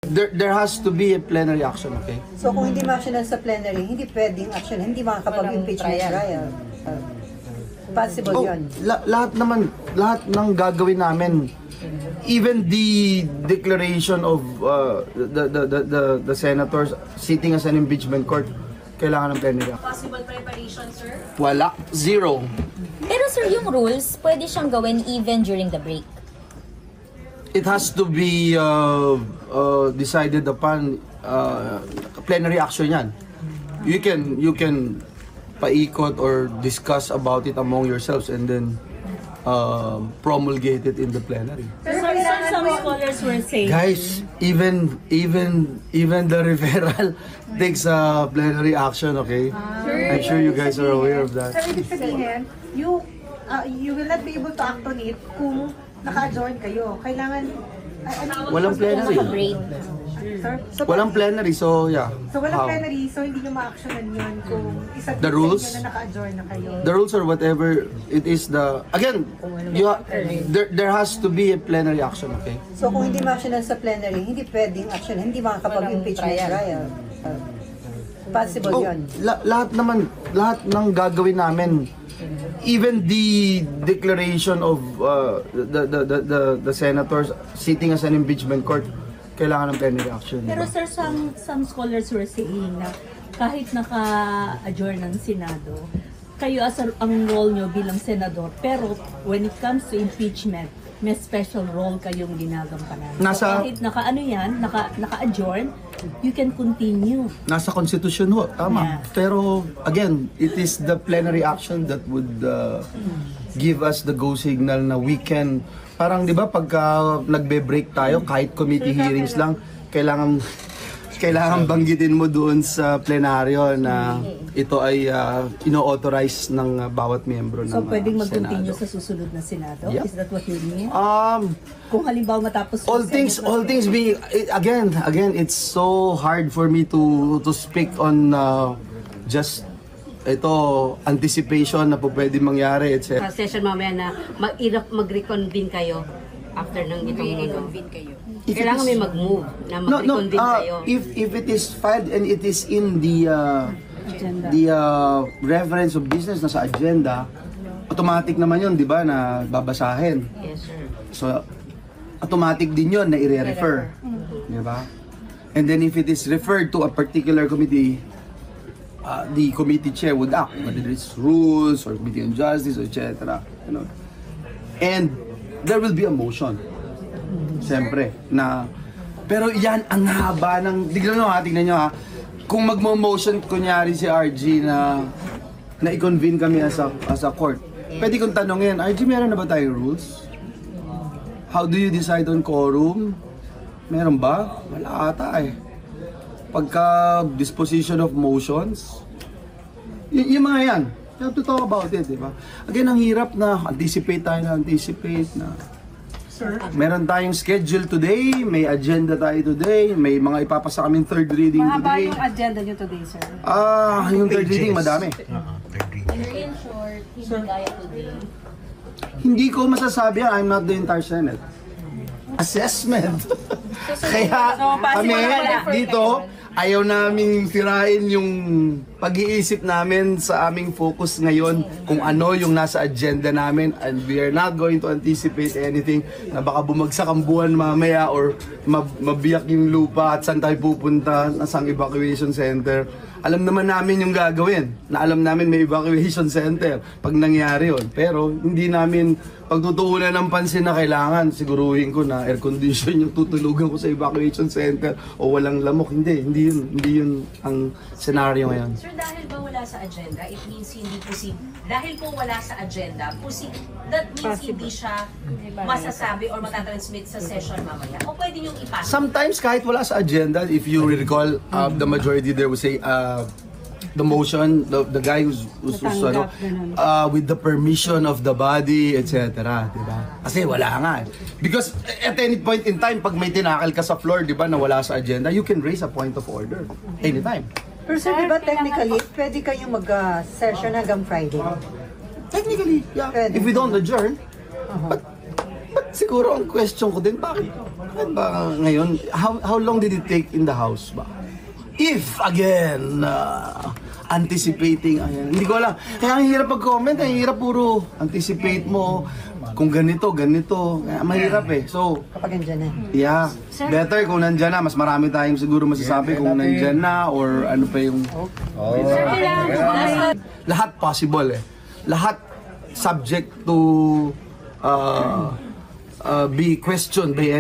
there has to be a plenary action, okay? So kung hindi ma-actionan sa plenary, hindi pwedeng action, hindi makakapag-impeachment trial. Possible yun. Lahat ng gagawin namin, even the declaration of the senators sitting as an impeachment court, kailangan ng plenary action. Possible preparation, sir? Wala. Zero. Pero sir, yung rules, pwede siyang gawin even during the break. It has to be decided upon plenary action yan. You can paikot or discuss about it among yourselves and then promulgate it in the plenary. Some scholars were saying... Guys, even the referral takes a plenary action, okay? I'm sure you guys are aware of that. So, ibig sabihin, you will not be able to act on it kung naka-adjourn kayo. Kailangan... Walang plenary. Break. Sir? So, Walang plenary, so yeah. So, walang How? plenary, so hindi nyo ma-actionan yun kung isa The rules? na naka-adjourn na kayo. The rules or whatever it is, again, there has to be a plenary action, okay? So kung hindi ma-actionan sa plenary, hindi pwedeng action, hindi makakapag-impeachment trial. Possible yun. Lahat ng gagawin namin, even the declaration of the senators sitting as an impeachment court, kailangan ng plenary action. Pero Diba? sir, some scholars were saying na kahit naka-adjourn ng Senado, kayo ang role nyo bilang senador, pero when it comes to impeachment, may special role kayong ginagampanan. So kahit naka-adjourn, you can continue. Nasa konstitusyon ho, tama. Yeah. Pero again, it is the plenary action that would give us the go signal na we can, parang di ba pagka nagbe-break tayo, kahit committee hearings lang, kailangan banggitin mo doon sa plenaryo na ito ay ino-authorize ng bawat miyembro ng So pwedeng mag-continue Senado. sa susunod na Senado? Yep. Is that what you mean? Um, Kung halimbawa matapos all yung things being again it's so hard for me to speak on just ito anticipation na po pwede mangyari etc. Sa session mamaya na mag-reconvene kayo after ng itong kayo. Kailangan may mag-move na mag-reconvene kayo. If it is filed and it is in the reference of business na sa agenda, automatic naman yun, di ba, na babasahin. Yes, sir. So, automatic din yun na i-refer. Di ba? And then if it is referred to a particular committee, the committee chair would act, whether it's rules or committee on justice, etc. You know. And there will be a motion. Siyempre, na... Pero yan, ang haba ng... Tignan nyo ha. Kung magmo-motion, kunyari si RG na i-convene kami as a court, pwede kong tanongin, RG, meron na ba tayong rules? How do you decide on quorum? Meron ba? Wala ata eh. Pagka disposition of motions, yung mga yan, you have to talk about it, di ba? Again, ang hirap na anticipate na meron tayong schedule today, may agenda tayo today, may mga ipapasa kaming third reading Mahaba today. yung agenda nyo today, sir. Yung third reading, madami. In short, hindi gaya today. Hindi ko masasabi yan, I'm not the entire Senate. Assessment. Kaya kami dito, ayaw namin sirain yung pag-iisip namin sa aming focus ngayon kung ano yung nasa agenda namin, and we are not going to anticipate anything na baka bumagsak ang buwan mamaya or mabiyak yung lupa at saan tayo pupunta, nasang evacuation center. Alam naman namin yung gagawin, na alam namin may evacuation center pag nangyari yun. Pero hindi namin pagtutuunan ng pansin na kailangan siguruhin ko na air condition yung tutulugan ko sa evacuation center o walang lamok. Hindi yun ang senaryo ngayon. Sir, dahil ba wala sa agenda, it means hindi posible. Dahil po wala sa agenda, that means hindi siya masasabi or matatransmit sa session mamaya. O pwede niyong ipasa? Sometimes kahit wala sa agenda, if you recall, the majority there would say the motion, the guy who's with the permission of the body, etc. Diba? Kasi wala nga. Because at any point in time, pag may tinakal ka sa floor, diba, na wala sa agenda, you can raise a point of order anytime. Pero sir, di ba technically, pwede kayong mag-session hanggang Friday? Technically, yeah. Pwede. If we don't adjourn, but siguro ang question ko din, bakit bakit ba ngayon, how long did it take in the house ba? If, again, anticipating, ayan, hindi ko alam. Kaya ang hirap pag-comment, ang hirap puro anticipate mo, kung ganito, kaya mahirap eh. So, Kapag andyan na. yeah, better kung nandyan na, mas marami tayong siguro masasabi kung nandyan na, or ano pa yung... Lahat possible eh. Lahat subject to be questioned by